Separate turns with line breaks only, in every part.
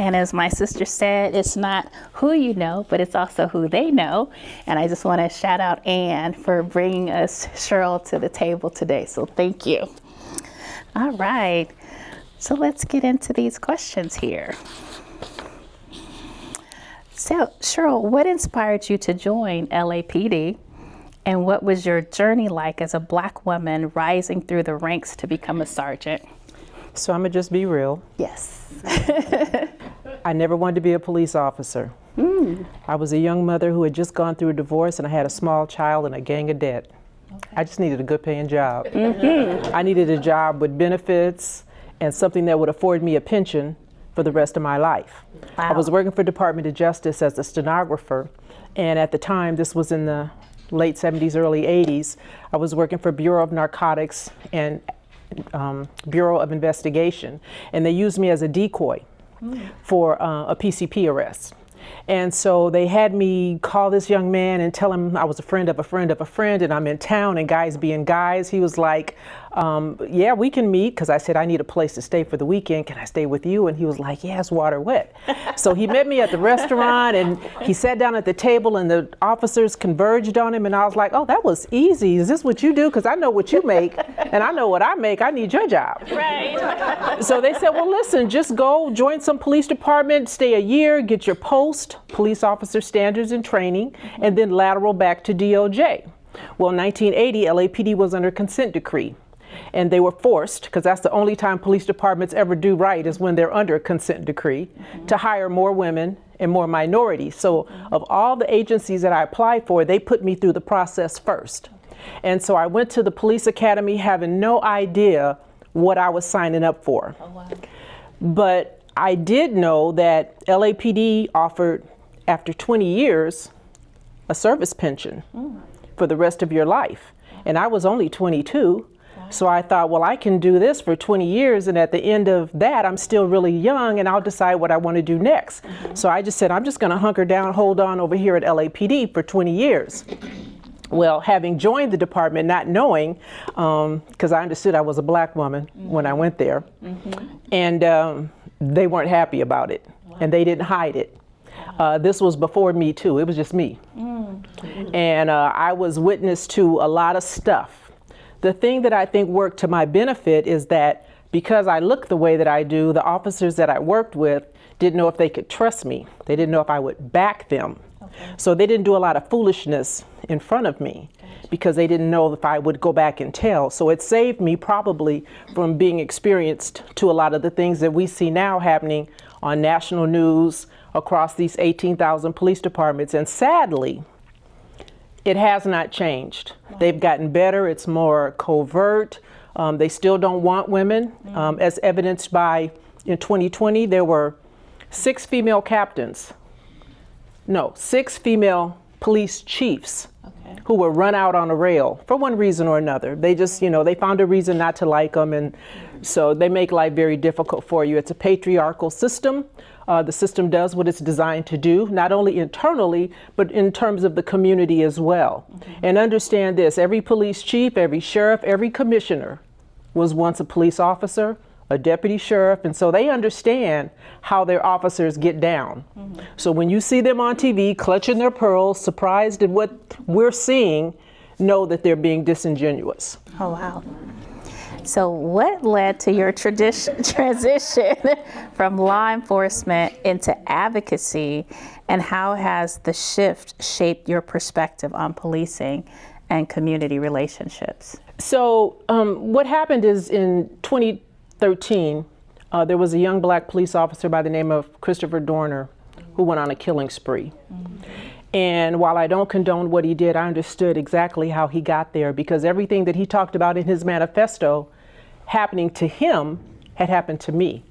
And as my sister said, it's not who you know, but it's also who they know. And I just want to shout out Anne for bringing us Cheryl to the table today. So thank you. All right. So let's get into these questions here. So Cheryl, what inspired you to join LAPD? And what was your journey like as a Black woman rising through the ranks to become a sergeant?
So I'm gonna just be real.
Yes.
I never wanted to be a police officer. I was a young mother who had just gone through a divorce, and I had a small child and a gang of debt. Okay. I just needed a good paying job. I needed a job with benefits and something that would afford me a pension for the rest of my life. Wow. I was working for Department of Justice as a stenographer, and at the time, this was in the late 70s, early 80s, I was working for Bureau of Narcotics and Bureau of Investigation, and they used me as a decoy for a PCP arrest. And so they had me call this young man and tell him I was a friend of a friend of a friend, and I'm in town, and guys being guys. He was like, yeah, we can meet, because I said I need a place to stay for the weekend. Can I stay with you? And he was like, yeah, it's water wet. So he met me at the restaurant, and he sat down at the table, and the officers converged on him, and I was like, oh, that was easy. Is this what you do? Because I know what you make, and I know what I make. I need your job.
Right.
So they said, well, listen, just go join some police department, stay a year, get your post, police officer standards and training, and then lateral back to DOJ. Well, in 1980, LAPD was under consent decree. And they were forced, because that's the only time police departments ever do right, is when they're under a consent decree, to hire more women and more minorities. So of all the agencies that I applied for, they put me through the process first. And so I went to the police academy having no idea what I was signing up for. Oh, wow. But I did know that LAPD offered, after 20 years, a service pension for the rest of your life. And I was only 22. So I thought, well, I can do this for 20 years, and at the end of that, I'm still really young, and I'll decide what I want to do next. So I just said, I'm just going to hunker down, hold on over here at LAPD for 20 years. Well, having joined the department, not knowing, because I understood I was a Black woman when I went there, and they weren't happy about it, and they didn't hide it. This was before Me Too. It was just me. And I was witness to a lot of stuff. The thing that I think worked to my benefit is that because I look the way that I do, the officers that I worked with didn't know if they could trust me. They didn't know if I would back them. Okay. So they didn't do a lot of foolishness in front of me because they didn't know if I would go back and tell. So it saved me probably from being experienced to a lot of the things that we see now happening on national news across these 18,000 police departments. And sadly, it has not changed. They've gotten better. It's more covert. They still don't want women, as evidenced by, in 2020, there were 6 female captains. No, 6 female police chiefs who were run out on a rail for one reason or another. They just, they found a reason not to like them, and so they make life very difficult for you. It's a patriarchal system. The system does what it's designed to do, not only internally, but in terms of the community as well. And understand this, every police chief, every sheriff, every commissioner was once a police officer, a deputy sheriff, and so they understand how their officers get down. So when you see them on TV clutching their pearls, surprised at what we're seeing, know that they're being disingenuous.
Oh, wow. So what led to your transition from law enforcement into advocacy, and how has the shift shaped your perspective on policing and community relationships? So what happened is in 2013, there was a young Black police officer by the name of Christopher Dorner who went on a killing spree. And while I don't condone what he did, I understood exactly how he got there, because everything that he talked about in his manifesto happening to him had happened to me,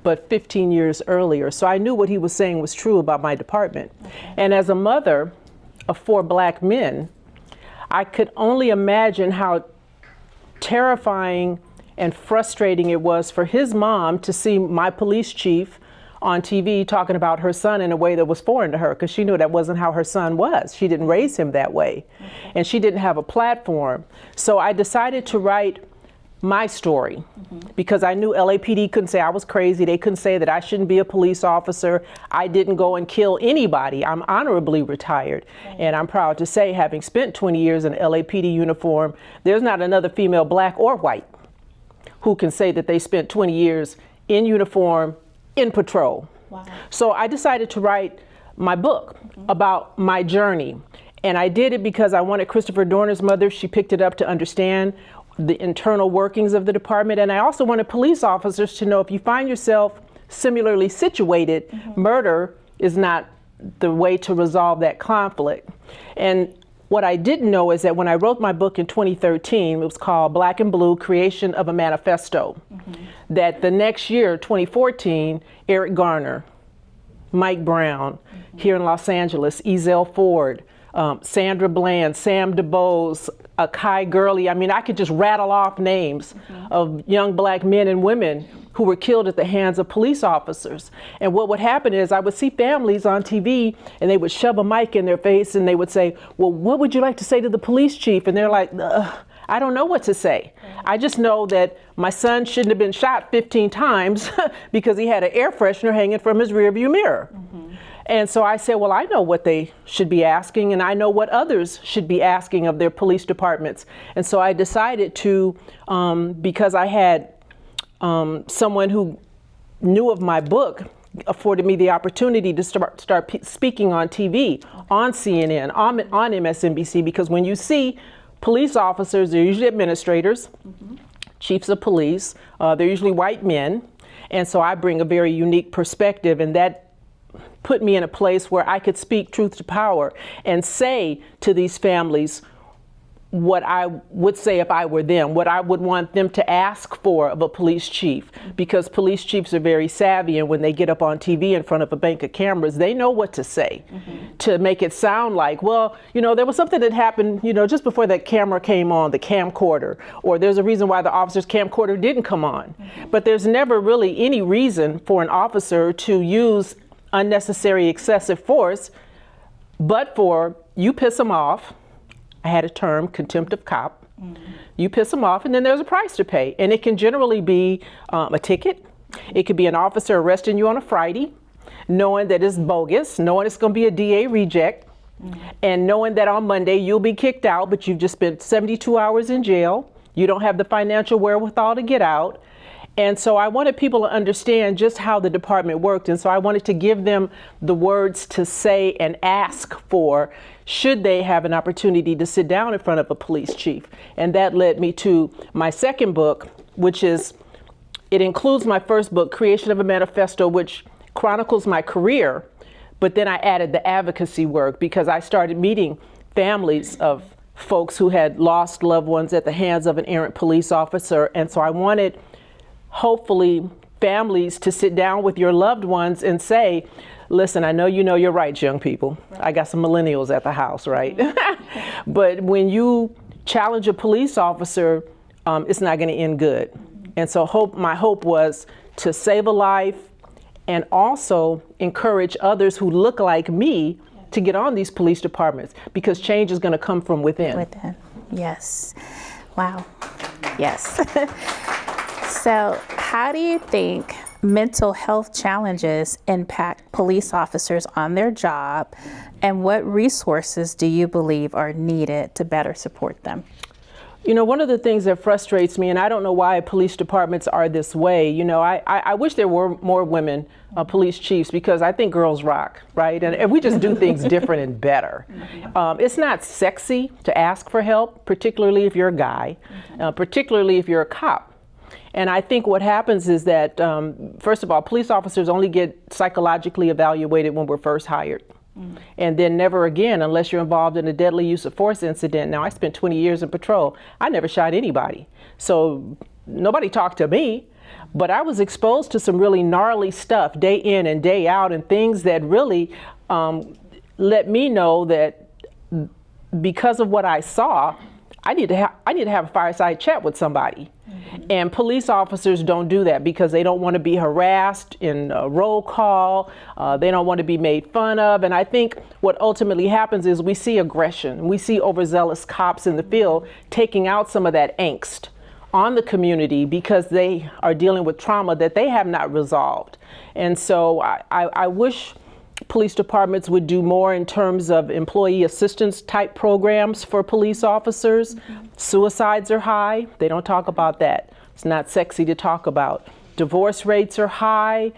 but 15 years earlier. So I knew what he was saying was true about my department. And as a mother of 4 Black men, I could only imagine how terrifying and frustrating it was for his mom to see my police chief on TV talking about her son in a way that was foreign to her, because she knew that wasn't how her son was. She didn't raise him that way, and she didn't have a platform. So I decided to write
my story, because I knew LAPD couldn't say I was crazy. They couldn't say that I shouldn't be a police officer. I didn't go and kill anybody. I'm honorably retired. And I'm proud to say, having spent 20 years in an LAPD uniform, there's not another female, black or white, who can say that they spent 20 years in uniform, in patrol.
Wow.
So I decided to write my book about my journey. And I did it because I wanted Christopher Dorner's mother, she picked it up to understand the internal workings of the department. And I also wanted police officers to know, if you find yourself similarly situated, murder is not the way to resolve that conflict. And what I didn't know is that when I wrote my book in 2013, it was called Black and Blue, Creation of a Manifesto, that the next year, 2014, Eric Garner, Mike Brown, here in Los Angeles, Ezell Ford, Sandra Bland, Sam DuBose, Kai Gurley. I mean, I could just rattle off names of young black men and women who were killed at the hands of police officers. And what would happen is I would see families on TV and they would shove a mic in their face and they would say, well, what would you like to say to the police chief? And they're like, I don't know what to say. I just know that my son shouldn't have been shot 15 times because he had an air freshener hanging from his rearview mirror. And so I said, well, I know what they should be asking, and I know what others should be asking of their police departments. And so I decided to, because I had someone who knew of my book, afforded me the opportunity to start speaking on TV, on CNN, on MSNBC, because when you see police officers, they're usually administrators, chiefs of police, they're usually white men. And so I bring a very unique perspective, and that put me in a place where I could speak truth to power and say to these families what I would say if I were them, what I would want them to ask for of a police chief, because police chiefs are very savvy, and when they get up on TV in front of a bank of cameras, they know what to say to make it sound like, well, you know, there was something that happened, you know, just before that camera came on, the camcorder, or there's a reason why the officer's camcorder didn't come on. But there's never really any reason for an officer to use unnecessary excessive force, but for you piss them off. I had a term, contempt of cop. You piss them off, and then there's a price to pay. And it can generally be a ticket. It could be an officer arresting you on a Friday, knowing that it's bogus, knowing it's going to be a DA reject, and knowing that on Monday you'll be kicked out, but you've just spent 72 hours in jail. You don't have the financial wherewithal to get out. And so I wanted people to understand just how the department worked. And so I wanted to give them the words to say and ask for should they have an opportunity to sit down in front of a police chief. And that led me to my second book, which is, it includes my first book, Creation of a Manifesto, which chronicles my career. But then I added the advocacy work because I started meeting families of folks who had lost loved ones at the hands of an errant police officer. And so I wanted, hopefully, families to sit down with your loved ones and say, listen, I know you know your rights, young people. I got some millennials at the house, right? But when you challenge a police officer, it's not going to end good. And so my hope was to save a life and also encourage others who look like me to get on these police departments, because change is going to come from within.
Within, yes. Wow, yes. So how do you think mental health challenges impact police officers on their job, and what resources do you believe are needed to better support them?
You know, one of the things that frustrates me, and I don't know why police departments are this way, you know, I wish there were more women police chiefs, because I think girls rock, right? And we just do things different and better. It's not sexy to ask for help, particularly if you're a guy, particularly if you're a cop. And I think what happens is that, first of all, police officers only get psychologically evaluated when we're first hired. And then never again unless you're involved in a deadly use of force incident. Now, I spent 20 years in patrol. I never shot anybody. So nobody talked to me. But I was exposed to some really gnarly stuff day in and day out, and things that really let me know that because of what I saw, I need to have a fireside chat with somebody. And police officers don't do that because they don't want to be harassed in a roll call. They don't want to be made fun of. And I think what ultimately happens is we see aggression. We see overzealous cops in the field taking out some of that angst on the community because they are dealing with trauma that they have not resolved. And so I wish police departments would do more in terms of employee assistance type programs for police officers. Suicides are high. They don't talk about that. It's not sexy to talk about. Divorce rates are high.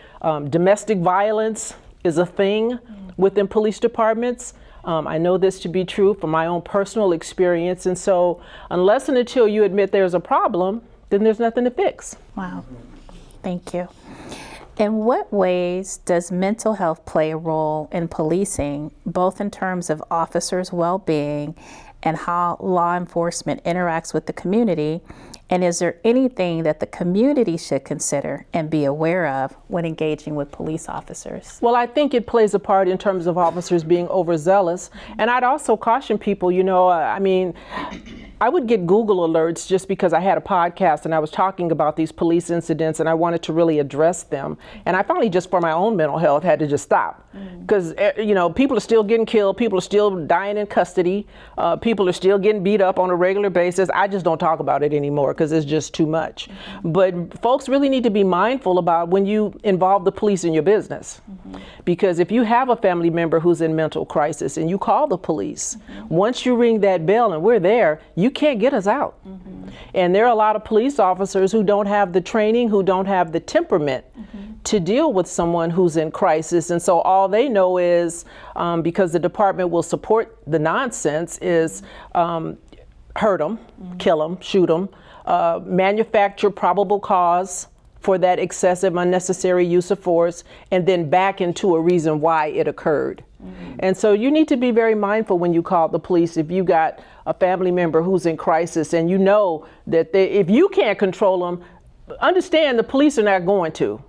Domestic violence is a thing within police departments. I know this to be true from my own personal experience. And so unless and until you admit there's a problem, then there's nothing to fix.
Wow. Thank you. In what ways does mental health play a role in policing, both in terms of officers' well-being and how law enforcement interacts with the community? And is there anything that the community should consider and be aware of when engaging with police officers?
Well, I think it plays a part in terms of officers being overzealous. And I'd also caution people, I would get Google alerts just because I had a podcast and I was talking about these police incidents and I wanted to really address them. And I finally, just for my own mental health, had to just stop. Because, people are still getting killed. People are still dying in custody. People are still getting beat up on a regular basis. I just don't talk about it anymore because it's just too much. But folks really need to be mindful about when you involve the police in your business. Because if you have a family member who's in mental crisis and you call the police, once you ring that bell and we're there, you can't get us out. And there are a lot of police officers who don't have the training, who don't have the temperament to deal with someone who's in crisis. And so all they know is, because the department will support the nonsense, is hurt them, kill them, shoot them, manufacture probable cause for that excessive, unnecessary use of force, and then back into a reason why it occurred. And so you need to be very mindful when you call the police if you got a family member who's in crisis and you know that if you can't control them, understand the police are not going to.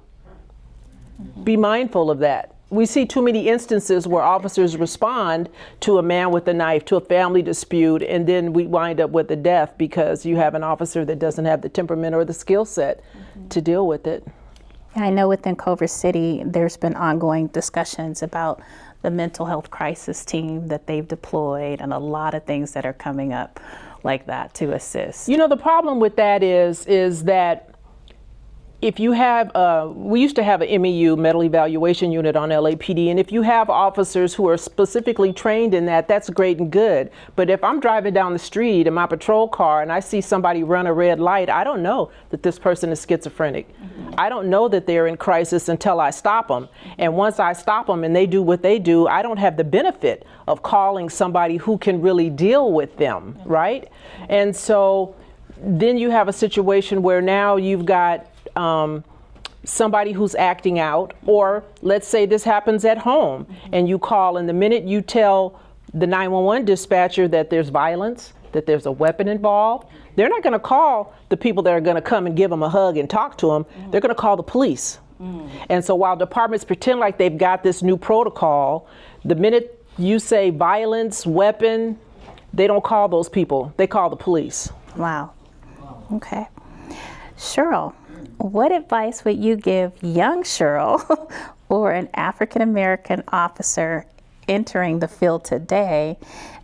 Be mindful of that. We see too many instances where officers respond to a man with a knife, to a family dispute, and then we wind up with a death because you have an officer that doesn't have the temperament or the skill set to deal with it.
I know within Culver City, there's been ongoing discussions about the mental health crisis team that they've deployed and a lot of things that are coming up like that to assist.
The problem with that is that if you have, we used to have an MEU, Metal Evaluation Unit on LAPD, and if you have officers who are specifically trained in that, that's great and good. But if I'm driving down the street in my patrol car and I see somebody run a red light, I don't know that this person is schizophrenic. I don't know that they're in crisis until I stop them. And once I stop them and they do what they do, I don't have the benefit of calling somebody who can really deal with them, right? And so then you have a situation where now you've got somebody who's acting out, or let's say this happens at home and you call, and the minute you tell the 911 dispatcher that there's violence, that there's a weapon involved, they're not going to call the people that are going to come and give them a hug and talk to them. They're going to call the police. And so while departments pretend like they've got this new protocol, the minute you say violence, weapon, they don't call those people. They call the police.
Wow. Okay. Cheryl, what advice would you give young Cheryl or an African-American officer entering the field today,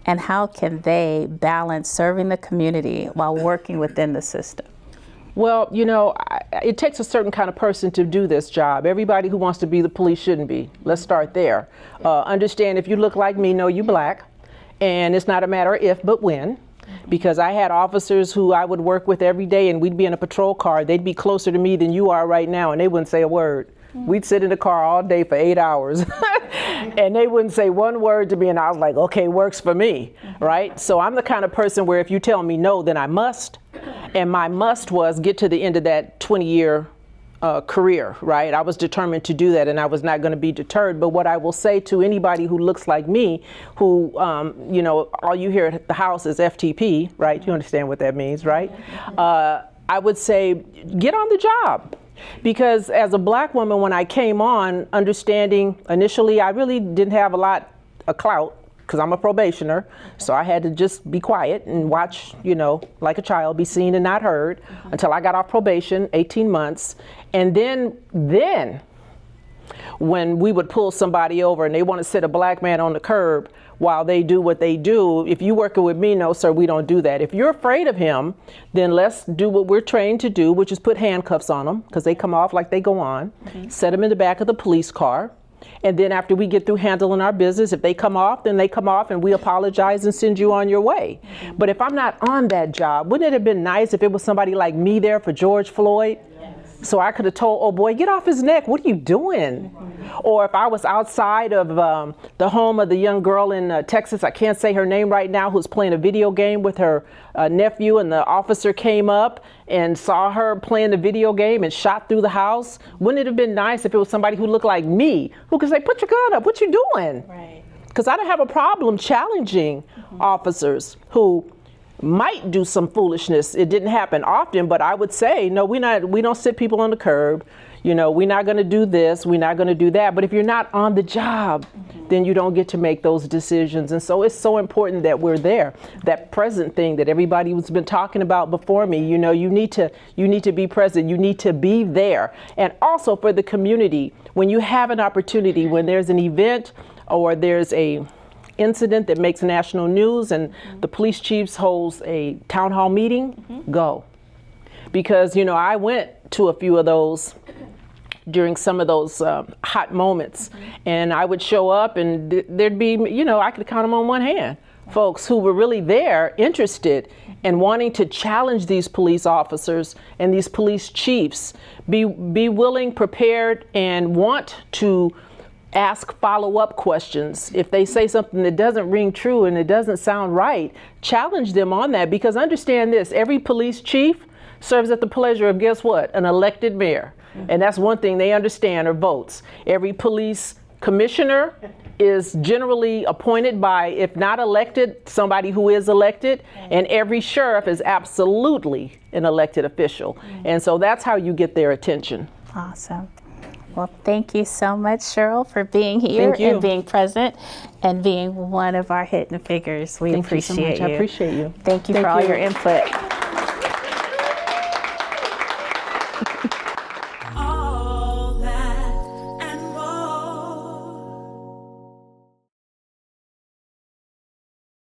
and how can they balance serving the community while working within the system?
Well, it takes a certain kind of person to do this job. Everybody who wants to be the police shouldn't be. Let's start there. Understand, if you look like me, know you black, and it's not a matter of if, but when. Because I had officers who I would work with every day and we'd be in a patrol car. They'd be closer to me than you are right now and they wouldn't say a word. We'd sit in the car all day for 8 hours and they wouldn't say one word to me, and I was like, okay, works for me, right? So I'm the kind of person where if you tell me no, then I must. And my must was get to the end of that 20-year career, right? I was determined to do that and I was not going to be deterred. But what I will say to anybody who looks like me, who, all you hear at the house is FTP, right? You understand what that means, right? I would say, get on the job. Because as a black woman, when I came on, understanding initially, I really didn't have a lot of clout because I'm a probationer. So I had to just be quiet and watch, like a child, be seen and not heard until I got off probation, 18 months. And then when we would pull somebody over and they want to sit a black man on the curb, while they do what they do. If you working with me, no, sir, we don't do that. If you're afraid of him, then let's do what we're trained to do, which is put handcuffs on them, because they come off like they go on, set them in the back of the police car. And then after we get through handling our business, if they come off, then they come off and we apologize and send you on your way. But if I'm not on that job, wouldn't it have been nice if it was somebody like me there for George Floyd? So I could have told, oh boy, get off his neck. What are you doing? Or if I was outside of the home of the young girl in Texas, I can't say her name right now, who's playing a video game with her nephew, and the officer came up and saw her playing the video game and shot through the house. Wouldn't it have been nice if it was somebody who looked like me, who could say, put your gun up, what you doing?
Right.
Because I don't have a problem challenging officers who might do some foolishness. It didn't happen often, but I would say, no, we don't sit people on the curb. You know, we're not going to do this, we're not going to do that. But if you're not on the job, then you don't get to make those decisions. And so it's so important that we're there. That present thing that everybody has been talking about before me, you know, you need to be present, you need to be there. And also for the community, when you have an opportunity, when there's an event or there's a incident that makes national news and the police chiefs holds a town hall meeting, go. Because, you know, I went to a few of those during some of those hot moments, and I would show up and there'd be, you know, I could count them on one hand, folks who were really there, interested and wanting to challenge these police officers and these police chiefs, be willing, prepared, and want to ask follow-up questions. If they say something that doesn't ring true and it doesn't sound right, challenge them on that, because understand this, every police chief serves at the pleasure of, guess what, an elected mayor. And that's one thing they understand, are votes. Every police commissioner is generally appointed by, if not elected, somebody who is elected, and every sheriff is absolutely an elected official. And so that's how you get their attention.
Awesome. Well, thank you so much, Cheryl, for being here and being present and being one of our hidden figures. We appreciate you.
I appreciate you.
Thank you for all your input.